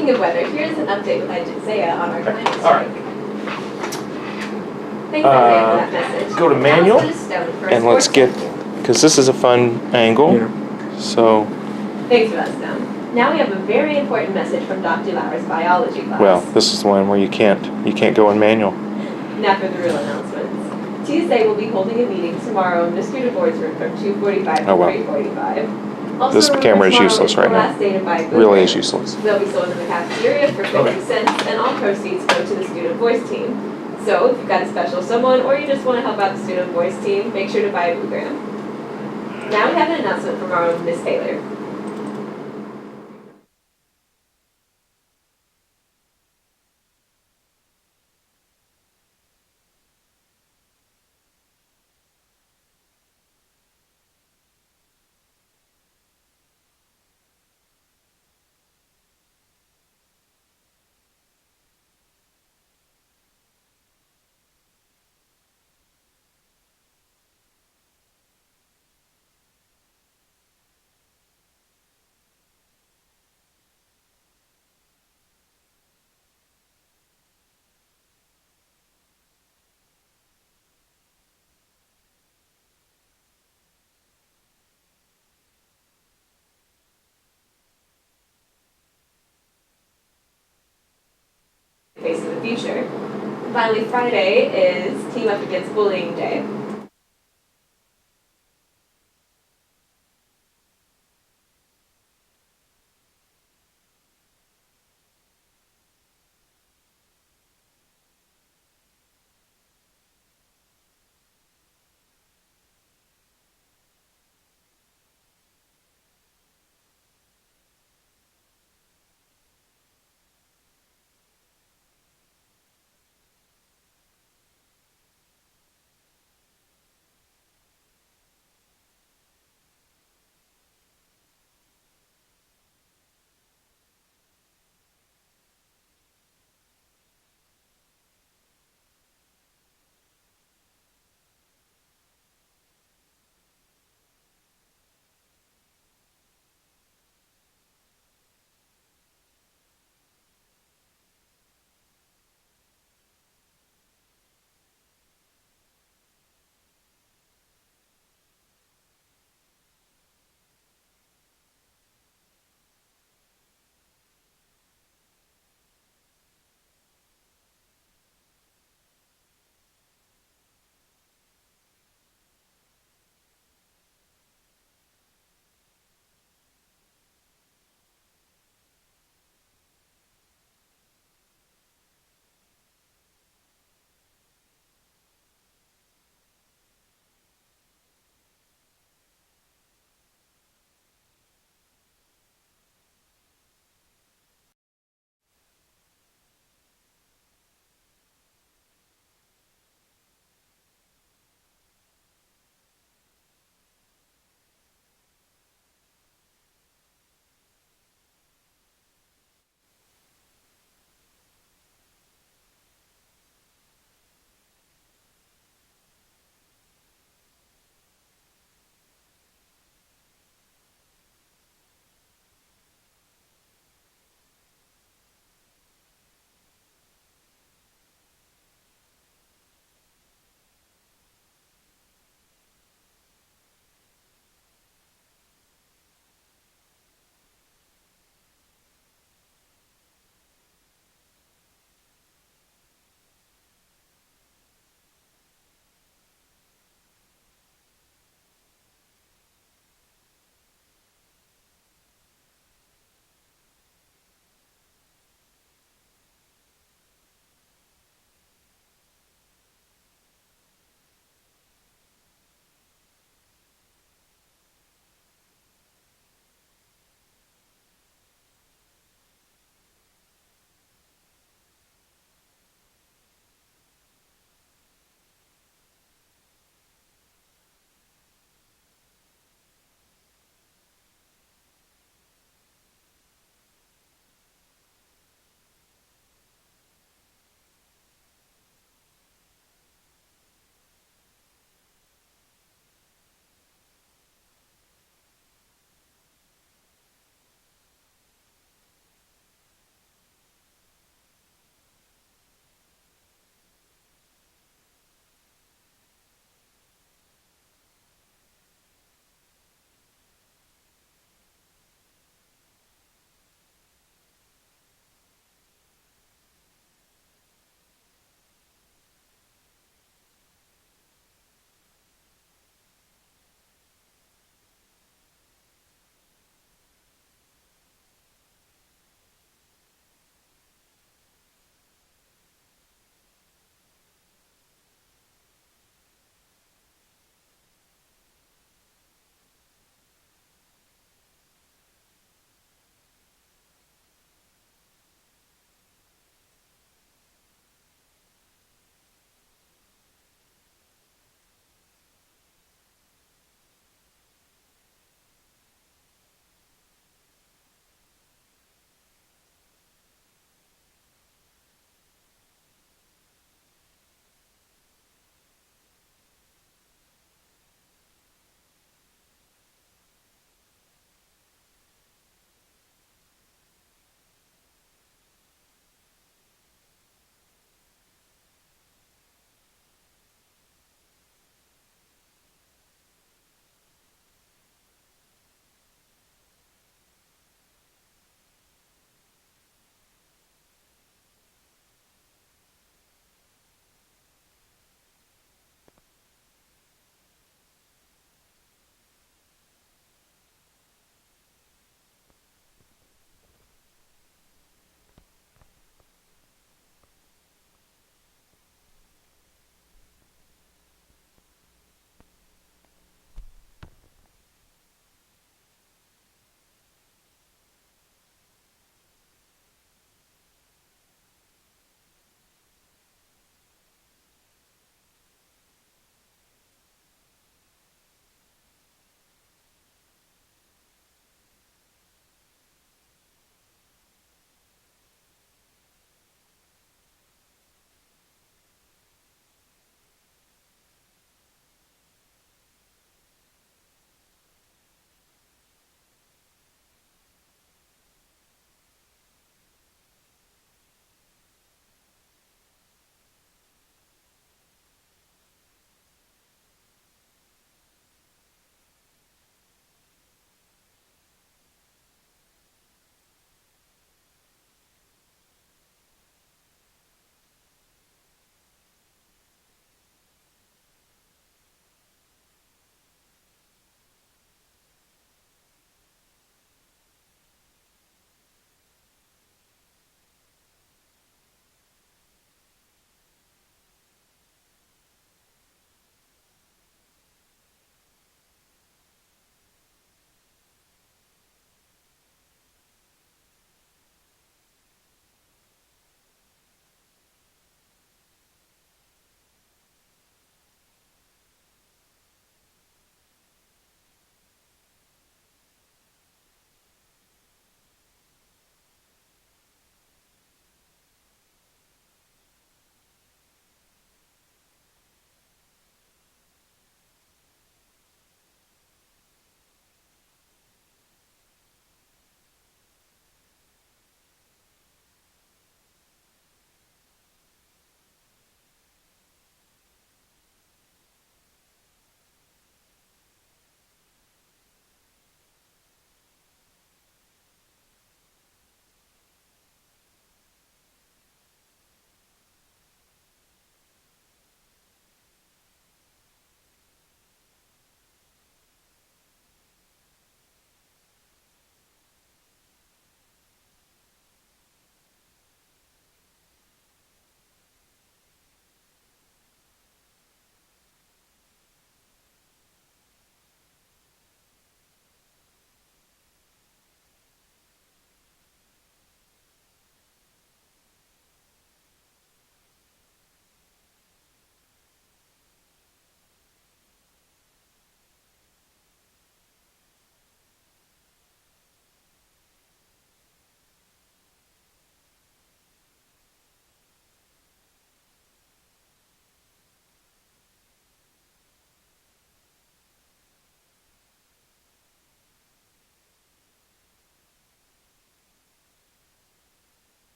Speaking of weather, here's an update with Isaiah on our climate strike. Thanks, Isaiah, for that message. Go to manual, Now let's go to Stone for a and let's sports get, because this is a fun angle. Yeah. So, Thanks for that, Stone. Now we have a very important message from Dr. Lauer's biology class. well, this is the one where you can't go in manual. Now for the real announcements. Tuesday we'll be holding a meeting tomorrow in Mr. DeVore's room from 2:45 to 3:45. Also, This remember, camera is tomorrow useless is right the now. last day to buy boot Really is camps. useless. They'll be sold in the cafeteria for 50 cents, and all proceeds go to the Student Voice team. So if you've got a special someone, or you just want to help out the Student Voice team, make sure to buy a boogram. Now we have an announcement from our own Miss Taylor. Face of the future. Finally, Friday is Team Up Against Bullying Day.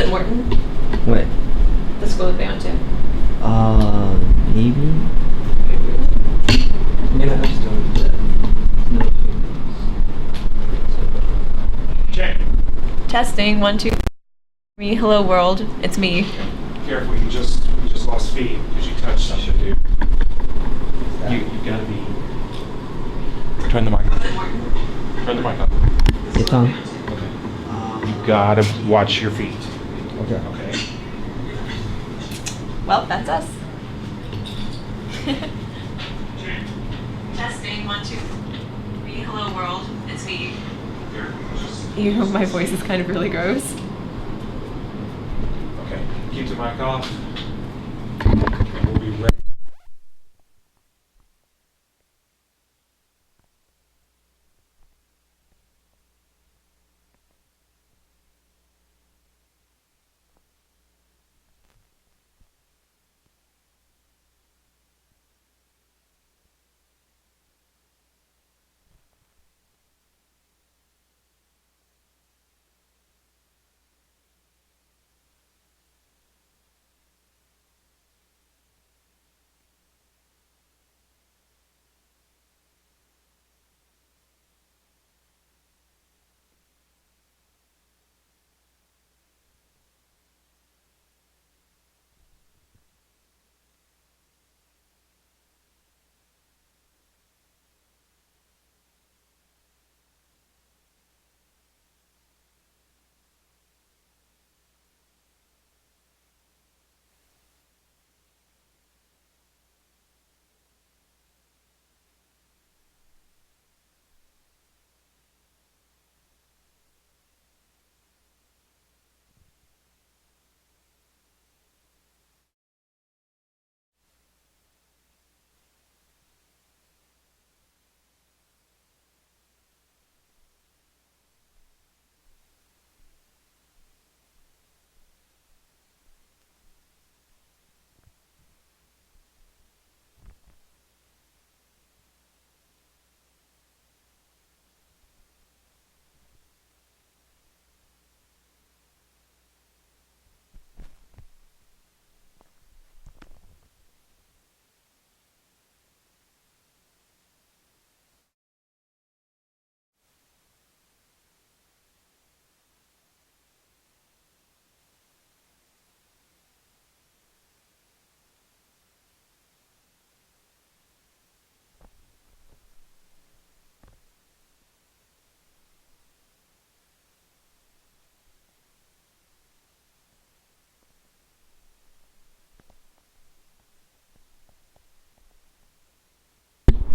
it Morton? What? The school that they went to? Maybe? Yeah, I just don't do that. No. Check. Testing, 1, 2. Me, hello world, it's me. Careful, you just lost feed because you touched something, dude. You gotta be. Turn the mic on. Turn the mic on. It's on. Okay. You gotta watch your feet. Okay. Okay. Well, that's us. Testing, 1, 2. Me, hello world, it's me. You know, my voice is kind of really gross. Okay. Keep the mic off. And we'll be ready.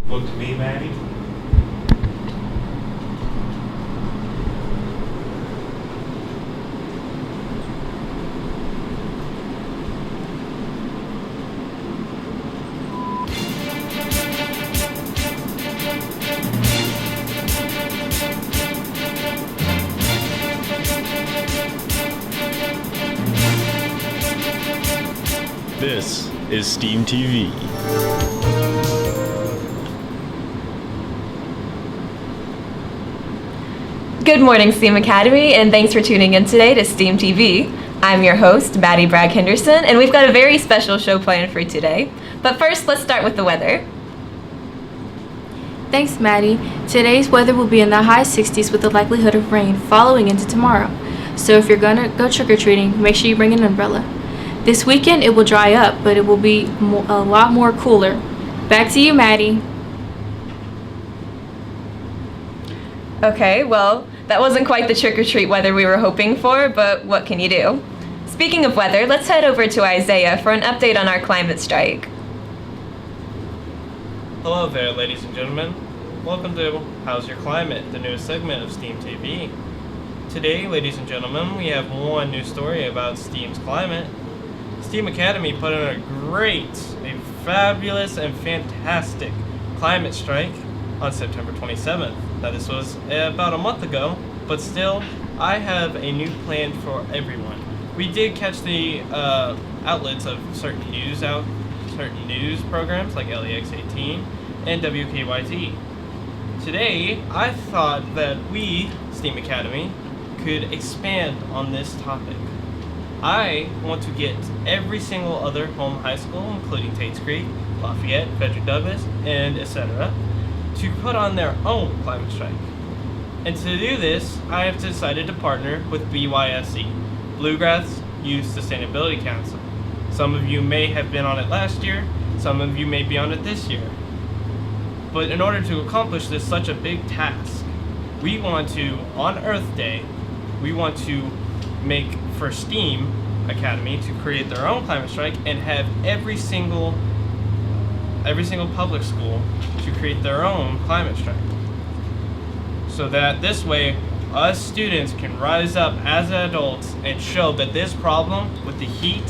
Look to me, Maddie. This is Steam TV. Good morning, STEAM Academy, and thanks for tuning in today to STEAM TV. I'm your host, Maddie Bragg Henderson, and we've got a very special show planned for today. But first, let's start with the weather. Thanks, Maddie. Today's weather will be in the high 60s with the likelihood of rain following into tomorrow. So if you're gonna go trick-or-treating, make sure you bring an umbrella. This weekend it will dry up, but it will be a lot more cooler. Back to you, Maddie. Okay, well, that wasn't quite the trick-or-treat weather we were hoping for, but what can you do? Speaking of weather, let's head over to Isaiah for an update on our climate strike. Hello there, ladies and gentlemen. Welcome to How's Your Climate, the newest segment of STEAM TV. Today, ladies and gentlemen, we have one new story about STEAM's climate. STEAM Academy put on a fabulous and fantastic climate strike on September 27th. Now this was about a month ago, but still, I have a new plan for everyone. We did catch the outlets of certain news programs like LEX 18 and WKYT. Today, I thought that we, STEAM Academy, could expand on this topic. I want to get every single other home high school, including Tates Creek, Lafayette, Frederick Douglass, and etc., to put on their own climate strike. And to do this, I have decided to partner with BYSC, Bluegrass Youth Sustainability Council. Some of you may have been on it last year, some of you may be on it this year. But in order to accomplish this such a big task, we want to, on Earth Day, we want to make for STEAM Academy to create their own climate strike and have every single public school to create their own climate strike. So that this way, us students can rise up as adults and show that this problem with the heat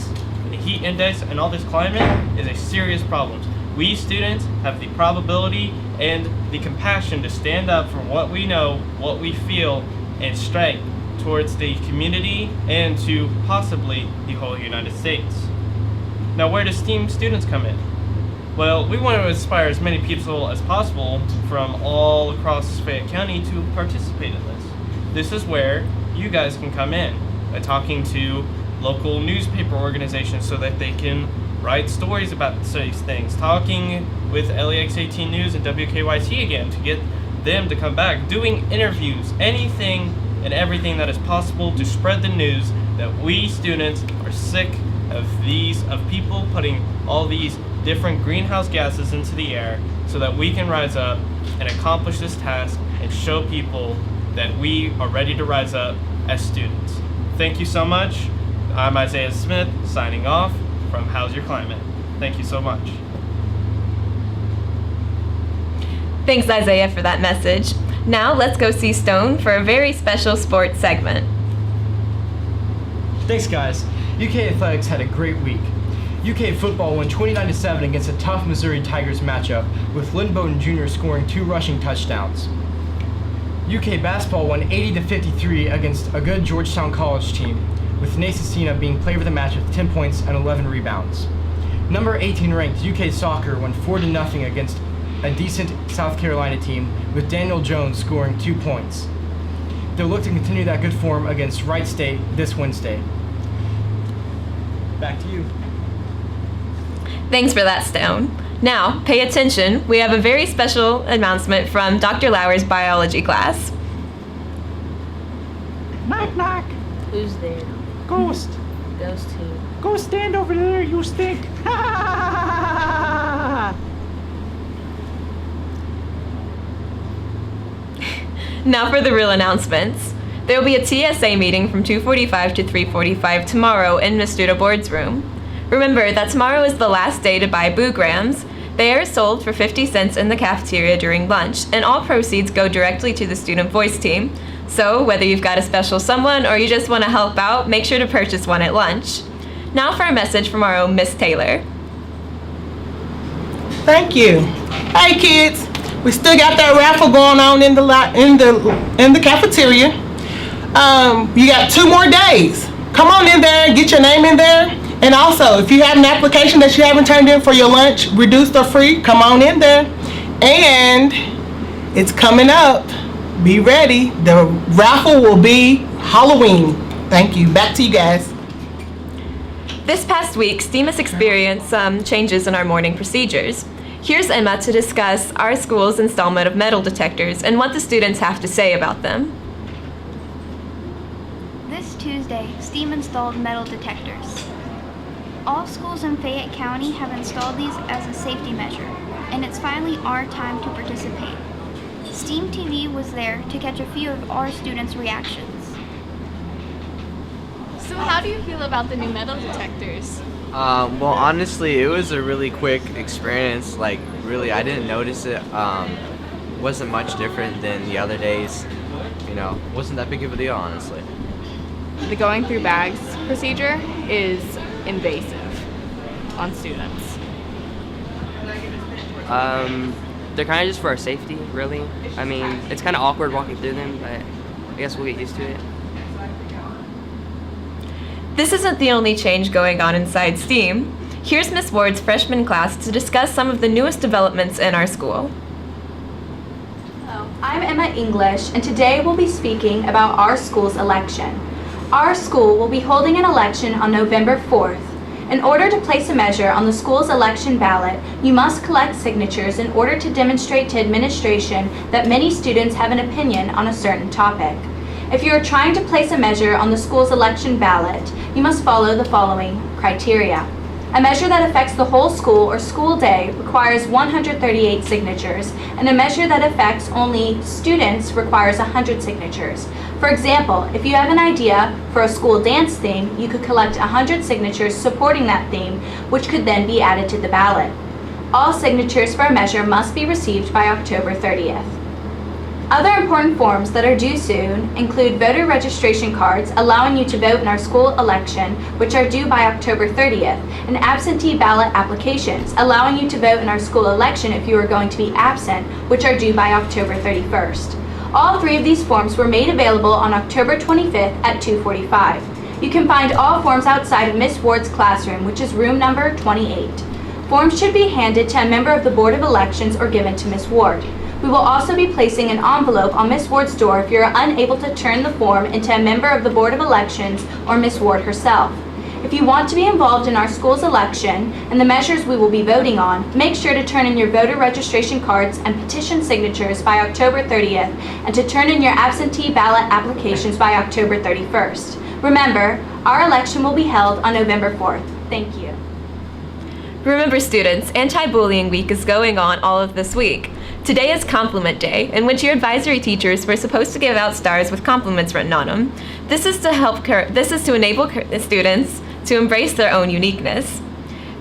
index and all this climate is a serious problem. We students have the probability and the compassion to stand up for what we know, what we feel, and strike towards the community and to possibly the whole United States. Now, where do STEAM students come in? Well, we want to inspire as many people as possible from all across Fayette County to participate in this. This is where you guys can come in by talking to local newspaper organizations so that they can write stories about these things, talking with LEX 18 News and WKYT again to get them to come back, doing interviews, anything and everything that is possible to spread the news that we students are sick of people putting all these different greenhouse gases into the air so that we can rise up and accomplish this task and show people that we are ready to rise up as students. Thank you so much. I'm Isaiah Smith, signing off from How's Your Climate. Thank you so much. Thanks, Isaiah, for that message. Now let's go see Stone for a very special sports segment. Thanks, guys. UK Athletics had a great week. UK football won 29-7 against a tough Missouri Tigers matchup, with Lynn Bowden Jr. scoring 2 rushing touchdowns. UK basketball won 80-53 against a good Georgetown College team, with Nate Cecina being player of the match with 10 points and 11 rebounds. Number 18 ranked UK soccer won 4-0 against a decent South Carolina team, with Daniel Jones scoring 2 points. They'll look to continue that good form against Wright State this Wednesday. Back to you. Thanks for that, Stone. Now, pay attention. We have a very special announcement from Dr. Lauer's biology class. Knock, knock. Who's there? Ghost. Ghost who? Go stand over there, you stink. Now for the real announcements. There will be a TSA meeting from 2:45 to 3:45 tomorrow in Ms. Duda Board's room. Remember that tomorrow is the last day to buy Boo Grams. They are sold for 50 cents in the cafeteria during lunch, and all proceeds go directly to the Student Voice team. So whether you've got a special someone or you just want to help out, make sure to purchase one at lunch. Now for a message from our own Miss Taylor. Thank you. Hey kids, we still got that raffle going on in the cafeteria. You got 2 more days. Come on in there and get your name in there. And also, if you have an application that you haven't turned in for your lunch, reduced or free, come on in there. And it's coming up. Be ready. The raffle will be Halloween. Thank you. Back to you guys. This past week, STEAM has experienced some changes in our morning procedures. Here's Emma to discuss our school's installment of metal detectors and what the students have to say about them. This Tuesday, STEAM installed metal detectors. All schools in Fayette County have installed these as a safety measure, and it's finally our time to participate. STEAM TV was there to catch a few of our students' reactions. So how do you feel about the new metal detectors? Well, honestly, it was a really quick experience. Like, really, I didn't notice it. Wasn't much different than the other days. You know, wasn't that big of a deal, honestly. The going through bags procedure is invasive on students. They're kind of just for our safety, really. I mean, it's kind of awkward walking through them, but I guess we'll get used to it. This isn't the only change going on inside STEAM. Here's Miss Ward's freshman class to discuss some of the newest developments in our school. Hello, I'm Emma English, and today we'll be speaking about our school's election. Our school will be holding an election on November 4th. In order to place a measure on the school's election ballot, you must collect signatures in order to demonstrate to administration that many students have an opinion on a certain topic. If you are trying to place a measure on the school's election ballot, you must follow the following criteria. A measure that affects the whole school or school day requires 138 signatures, and a measure that affects only students requires 100 signatures. For example, if you have an idea for a school dance theme, you could collect 100 signatures supporting that theme, which could then be added to the ballot. All signatures for a measure must be received by October 30th. Other important forms that are due soon include voter registration cards allowing you to vote in our school election, which are due by October 30th, and absentee ballot applications allowing you to vote in our school election if you are going to be absent, which are due by October 31st. All three of these forms were made available on October 25th at 2:45. You can find all forms outside of Miss Ward's classroom, which is room number 28. Forms should be handed to a member of the Board of Elections or given to Miss Ward. We will also be placing an envelope on Miss Ward's door if you are unable to turn the form into a member of the Board of Elections or Miss Ward herself. If you want to be involved in our school's election and the measures we will be voting on, make sure to turn in your voter registration cards and petition signatures by October 30th and to turn in your absentee ballot applications by October 31st. Remember, our election will be held on November 4th. Thank you. Remember students, Anti-Bullying Week is going on all of this week. Today is Compliment Day, in which your advisory teachers were supposed to give out stars with compliments written on them. This is to enable students to embrace their own uniqueness.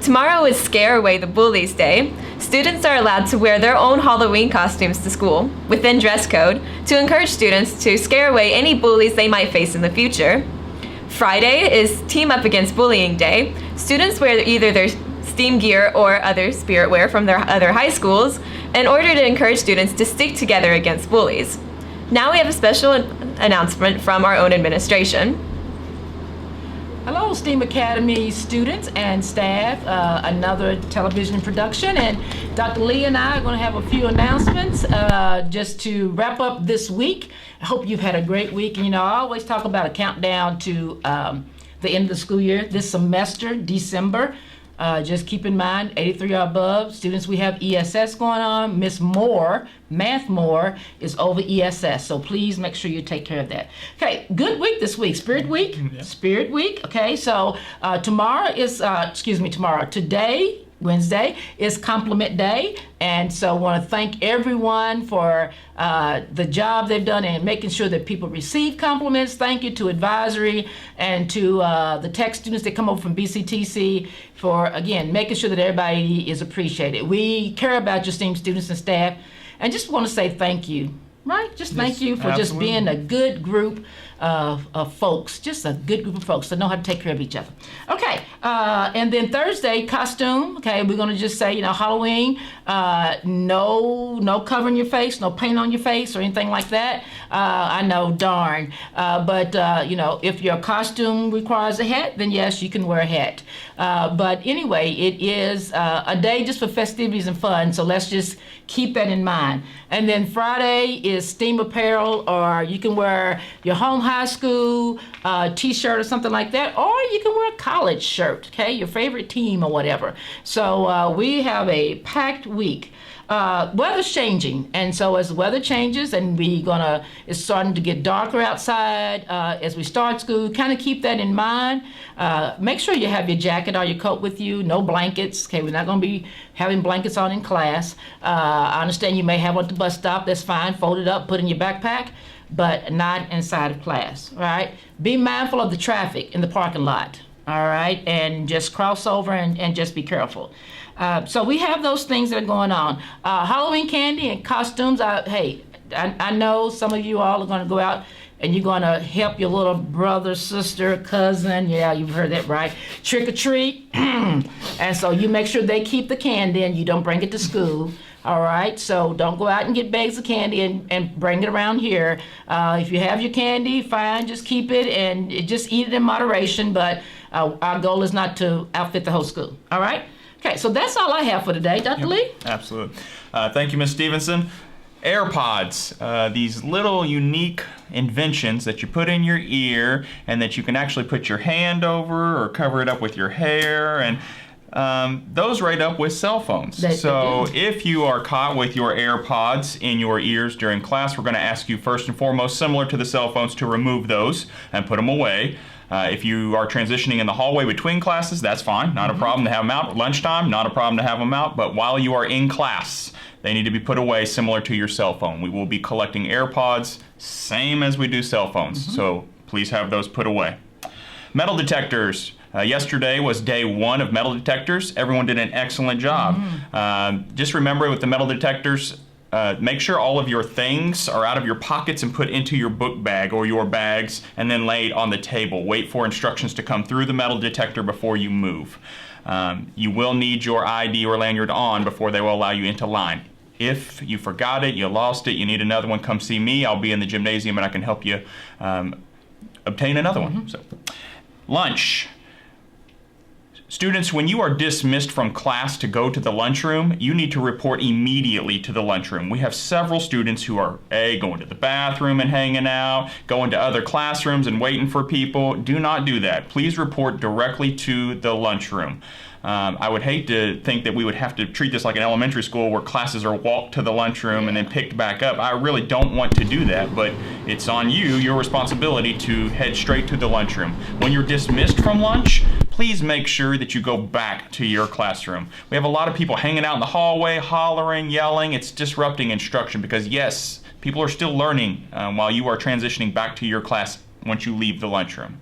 Tomorrow is Scare Away the Bullies Day. Students are allowed to wear their own Halloween costumes to school, within dress code, to encourage students to scare away any bullies they might face in the future. Friday is Team Up Against Bullying Day. Students wear either their STEAM gear or other spirit wear from their other high schools in order to encourage students to stick together against bullies. Now we have a special announcement from our own administration. Hello, STEAM Academy students and staff. Another television production, and Dr. Lee and I are going to have a few announcements just to wrap up this week. I hope you've had a great week. And, I always talk about a countdown to the end of the school year. This semester, December. Just keep in mind, 83 or above students, we have ESS going on. Miss Moore, Math Moore, is over ESS, so please make sure you take care of that. Okay, good week this week, Spirit Week. Yeah. Spirit Week, okay, so today, Wednesday, is Compliment Day, and so I want to thank everyone for the job they've done in making sure that people receive compliments. Thank you to advisory and to the tech students that come over from BCTC for, again, making sure that everybody is appreciated. We care about your STEAM students and staff, and just want to say thank you, right? Just thank you for just being a good group of folks, just a good group of folks that know how to take care of each other. Okay, and then Thursday, costume. Okay, we're gonna just say, Halloween, no covering your face, no paint on your face or anything like that. I know, darn. But if your costume requires a hat, then yes, you can wear a hat. But anyway, it is a day just for festivities and fun, so let's just keep that in mind. And then Friday is STEAM apparel, or you can wear your home high school t-shirt or something like that, or you can wear a college shirt, okay, your favorite team or whatever. So we have a packed week. Weather's changing, and so as the weather changes and it's starting to get darker outside as we start school, kind of keep that in mind. Make sure you have your jacket or your coat with you, no blankets. Okay, we're not going to be having blankets on in class. I understand you may have one at the bus stop, that's fine, fold it up, put it in your backpack, but not inside of class, all right? Be mindful of the traffic in the parking lot, all right? And just cross over and just be careful. So we have those things that are going on. Halloween candy and costumes. I know some of you all are going to go out and you're going to help your little brother, sister, cousin. Yeah, you've heard that right. Trick or treat. And so you make sure they keep the candy and you don't bring it to school. All right, so don't go out and get bags of candy and bring it around here. If you have your candy, fine, just keep it and just eat it in moderation. But our goal is not to outfit the whole school. All right? Okay, so that's all I have for today. Dr. Lee? Absolutely. Thank you, Ms. Stevenson. AirPods, these little unique inventions that you put in your ear and that you can actually put your hand over or cover it up with your hair, and those rate up with cell phones. So if you are caught with your AirPods in your ears during class, we're going to ask you first and foremost, similar to the cell phones, to remove those and put them away. If you are transitioning in the hallway between classes, that's fine. Not a problem to have them out. At lunchtime, not a problem to have them out. But while you are in class, they need to be put away similar to your cell phone. We will be collecting AirPods, same as we do cell phones. So please have those put away. Metal detectors. Yesterday was day 1 of metal detectors. Everyone did an excellent job. Just remember with the metal detectors, make sure all of your things are out of your pockets and put into your book bag or your bags and then laid on the table. Wait for instructions to come through the metal detector before you move. You will need your ID or lanyard on before they will allow you into line. If you forgot it, you lost it, you need another one, come see me. I'll be in the gymnasium and I can help you obtain another one. So, lunch. Students, when you are dismissed from class to go to the lunchroom, you need to report immediately to the lunchroom. We have several students who are, going to the bathroom and hanging out, going to other classrooms and waiting for people. Do not do that. Please report directly to the lunchroom. I would hate to think that we would have to treat this like an elementary school where classes are walked to the lunchroom and then picked back up. I really don't want to do that, but it's on you, your responsibility, to head straight to the lunchroom. When you're dismissed from lunch, please make sure that you go back to your classroom. We have a lot of people hanging out in the hallway, hollering, yelling. It's disrupting instruction because, yes, people are still learning while you are transitioning back to your class once you leave the lunchroom.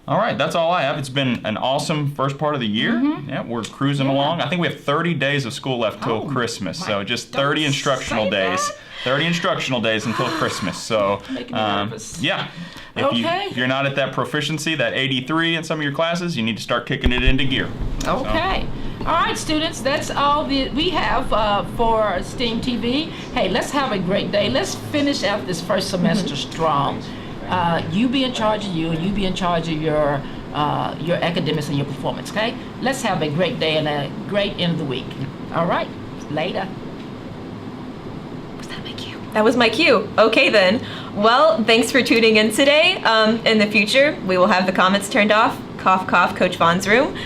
All right, that's all I have. It's been an awesome first part of the year. Yeah, we're cruising along. I think we have 30 days of school left till Christmas, so just 30 instructional days. 30 instructional days until Christmas. So, yeah. If you're not at that proficiency, that 83 in some of your classes, you need to start kicking it into gear. Okay. All right, students, that's all we have for STEAM TV. Hey, let's have a great day. Let's finish out this first semester strong. You be in charge of you, and you be in charge of your academics and your performance, okay? Let's have a great day and a great end of the week. All right, later. Was that my cue? That was my cue. Okay then. Well, thanks for tuning in today. In the future, we will have the comments turned off. Cough, cough, Coach Vaughn's room.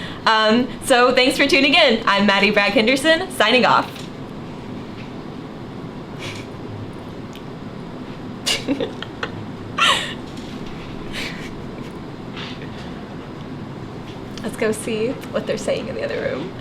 So thanks for tuning in. I'm Maddie Bragg Henderson, signing off. Let's go see what they're saying in the other room.